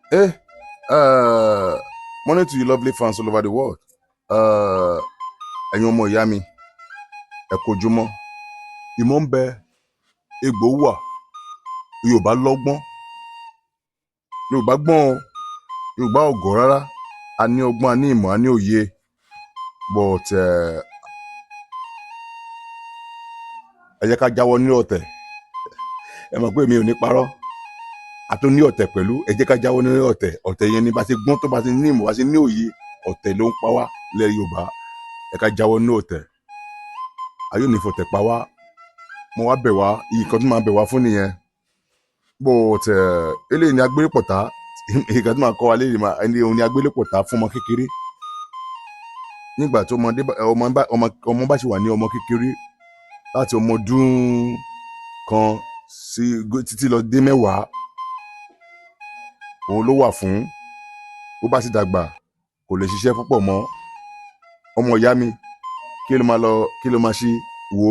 Hey, morning to you lovely fans all over the world. Ẹ̀yin ọmọ ìyá mi, ẹ kú ojúmọ́. Ìmọ̀ ń bẹ, egbò wà, Yorùbá lọ́gbọ́n, Yorùbá gbọ́n o, Yorùbá ọ̀gọ̀ rárá. A ní ọgbọ́n, a ní ìmọ̀, a ní òye. But ẹ jẹ́ ká jáwọ́ ní ọ̀tẹ̀. Ẹ mọ̀ pé mi ò ní parọ́. A tún ní ọ̀tẹ̀ pẹ̀lú. Ẹ jẹ́ ká jáwọ́ ní ọ̀tẹ̀. Ọ̀tẹ̀ yẹn ni bá ṣe gbọ́n tó bá ṣe ní ìmọ̀, bá ṣe ní òye. Ọ̀tẹ̀ ló ń pa wá lẹ́ Yorùbá. Ẹ ká jáwọ́ ní ọ̀tẹ̀. Ayé ò ní fọ̀tẹ̀ pa wá. Mo wá bẹ̀ wá, nǹkan tó máa bẹ̀ wá fún nìyẹn. But eléyìí ni Agbelepota, nǹkan tó máa kọ́ wa léyìí ẹni òun ni Agbelepota fún ọmọ kékeré. Nígbà tí ọmọ bá ṣì wà ní ọmọ kékeré, láti ọmọ ọdún kan sí títí lọ dé 10, òun ló wà fún. Bó bá sì dàgbà, kò lè ṣiṣẹ́ púpọ̀ mọ́. Ọmọ ìyá mi, kí ló máa ṣe wo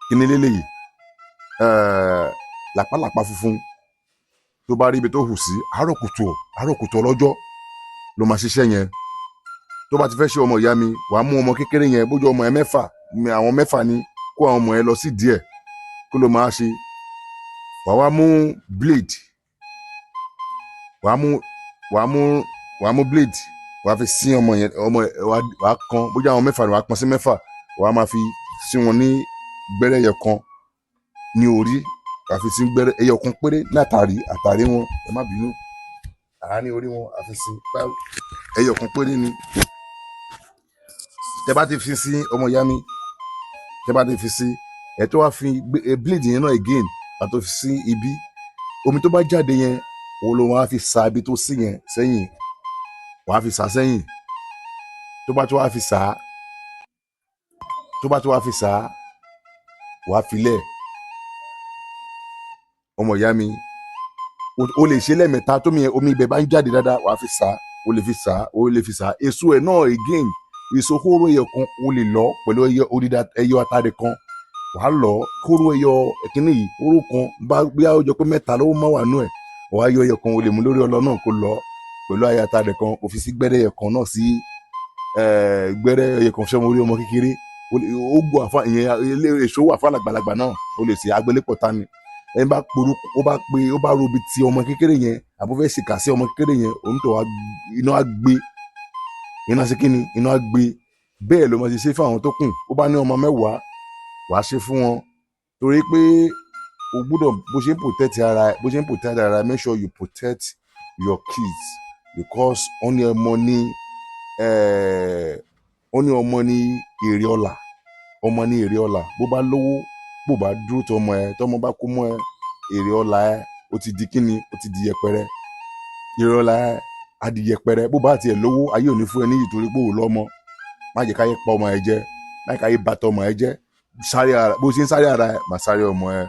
kíní lélẹ́yìí. Làpálàpá funfun tó bá rí ibi tó hù sí, àárọ̀ kùtù ọlọ́jọ́ ló máa ṣiṣẹ́ yẹn. Tó bá ti fẹ́ ṣe ọmọ ìyá mi, wàá mú ọmọ kékeré yẹn, bójú ọmọ ẹ 6, àwọn 6 ni, kó àwọn ọmọ ẹ lọ sí díẹ̀, kó ló máa ṣe. Wàá wá mú blade, wàá mú blade, wàá fi sí ọmọ yẹn, wàá kan, bójú àwọn 6 ni, wàá kan sí 6, wàá máa fi sí wọn ní gbẹ́rẹ́ ẹyọ kan ní orí, wàá fi sí gbẹ́rẹ́ ẹyọ kan péré látàrí wọn, ẹ má bínú, àárín orí wọn àfi sí ẹyọ kan péré ni. Tẹ bá ti fi sí ọmọ ìyá mi, tẹ bá ti fi sí, ẹ tó wá fi blade yẹn náà again, àtó fi sí ibi, omi tó bá jáde yẹn, òun ló wá fi sa ibi tó sí yẹn sẹ́yìn, wàá fi sá sẹ́yìn. Tó bá tó wá fi sá, wàá filẹ̀. Ọmọ ìyá mi, o lè ṣe lẹ́ẹ̀mẹ́ta tó omi ibẹ̀ bá ń jáde dáadáa, wàá fi sá, o lè fi sá. Èso ẹ̀ náà again, èso hóró ẹyọ kan, o lè lọ pẹ̀lú ẹyọ atare kan, wàá lọ hóró ẹyọ ẹ̀kíní yìí, hóró kan bí a ó jọ pé 3 ló máa wà nú ẹ̀, wàá yọ ẹyọ kan, o lè mú lórí ọlọ náà kó lọ pẹ̀lú ẹyọ atare kan, o fi sí gbẹ́rẹ́ ẹyọ kan náà sí gbẹ́rẹ́ ẹyọ kan sọ́mọ orí ọmọ kékeré. Ó gbọ́ àfa ìyẹn, èso wà fún Agbalagba náà, o lè ṣe Agbelepota ni. Ẹni bá porú, ó bá robi ti ọmọ kékeré yẹn, àbó fẹ́ ṣìkà sí ọmọ kékeré yẹn, òun tó wá iná á gbé, iná sí kíni, iná á gbé. Bẹ́ẹ̀ ló máa ṣe fún àwọn tó kù. Ó bá ní ọmọ 10, wàá ṣe fún wọn, torí pé o gbúdọ̀, bó ṣe ń protect ara, make sure you protect your kids, because ó ní ọmọ ní èrè ọlà, bó bá lówó, bó bá dúró tọmọ bá kú mọ́ ẹ, èrè ọlà ẹ ó ti di kíni, ó ti di yẹpẹrẹ. Èrè ọlà ẹ á di yẹpẹrẹ. Bó bá tiẹ̀ lówó, ayé ò ní fún ẹ níyì torí pé ò lọ́mọ. Má jẹ́ káyé pa ọmọ ẹ jẹ, má jẹ́ káyé bàtà ọmọ ẹ jẹ́. Bó ṣe ń sáré ara ẹ, má sáré ọmọ ẹ.